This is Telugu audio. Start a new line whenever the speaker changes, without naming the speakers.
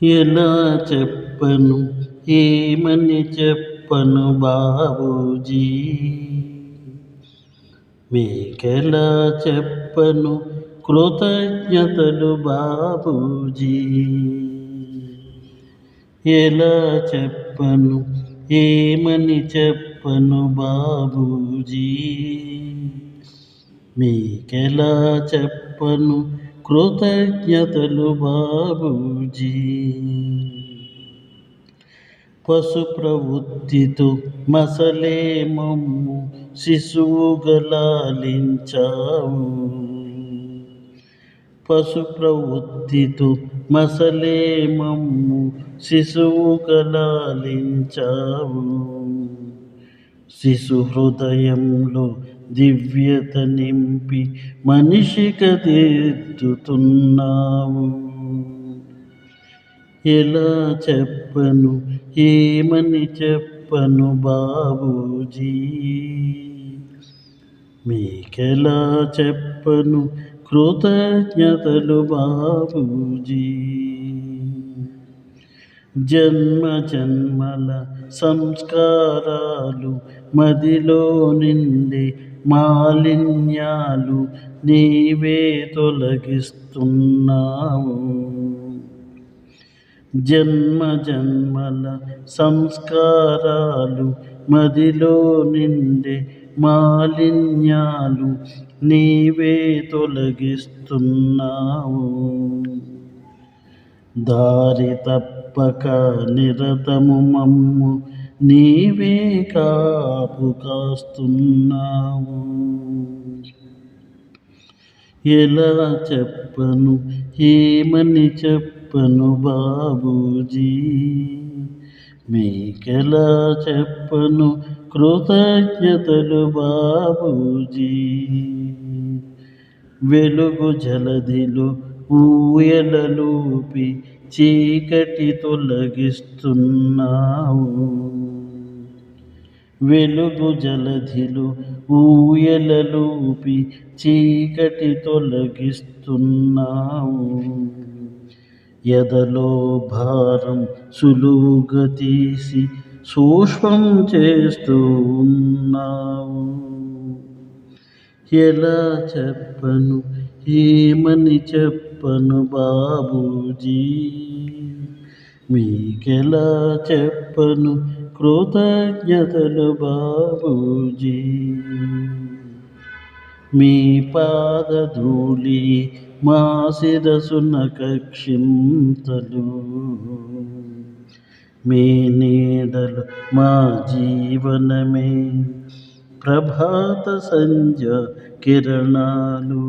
ఎలా చెప్పను ఏమని చెప్పను బాబూజీ, మీకెలా చెప్పను కృతజ్ఞతలు బాబూజీ. ఎలా చెప్పను ఏమని చెప్పను బాబూజీ, మీకెలా చెప్పను కృతజ్ఞతలు బాబూజీ. పశు ప్రవృత్తితో మసలే మమ్ము శిశువుగలాలించావు. పశు ప్రవృత్తితో మసలే మమ్ము శిశువుగలాలించావు. శిశు హృదయంలో దివ్యత నింపి మనిషిగా దిద్దుతున్నావు. ఎలా చెప్పను ఏమని చెప్పను బాబూజీ, మీకెలా చెప్పను కృతజ్ఞతలు బాబూజీ. జన్మ జన్మల సంస్కారాలు మదిలో నిండే మాలిన్యాలు నీవే తొలగిస్తున్నావు. జన్మ జన్మల సంస్కారాలు మదిలో నిండే మాలిన్యాలు నీవే తొలగిస్తున్నావు. దారి తప్పక నిరతము మమ్ము నీవే కాపు కాస్తున్నావు. ఎలా చెప్పను ఏమని చెప్పను బాబూజీ, మీకెలా చెప్పను కృతజ్ఞతలు బాబూజీ. వెలుగు జలధిలో ఊయలలూపి చీకటి తొలగిస్తున్నావు. వెలుగు జలధిలో ఊయలలూపి చీకటి తొలగిస్తున్నావు. ఎదలో భారం సులువుగా తీసి సూక్ష్మం చేస్తూ ఉన్నావు. ఎలా చెప్పను ఏమని చెప్పను బాబూజీ, మీకెలా చెప్పను కృతజ్ఞతలు బాబూజీ. మీ పాదధూళి మా శిరసున కక్షింతలు, మీ నీడలు మా జీవనమే ప్రభాత సంధ్య కిరణాలు.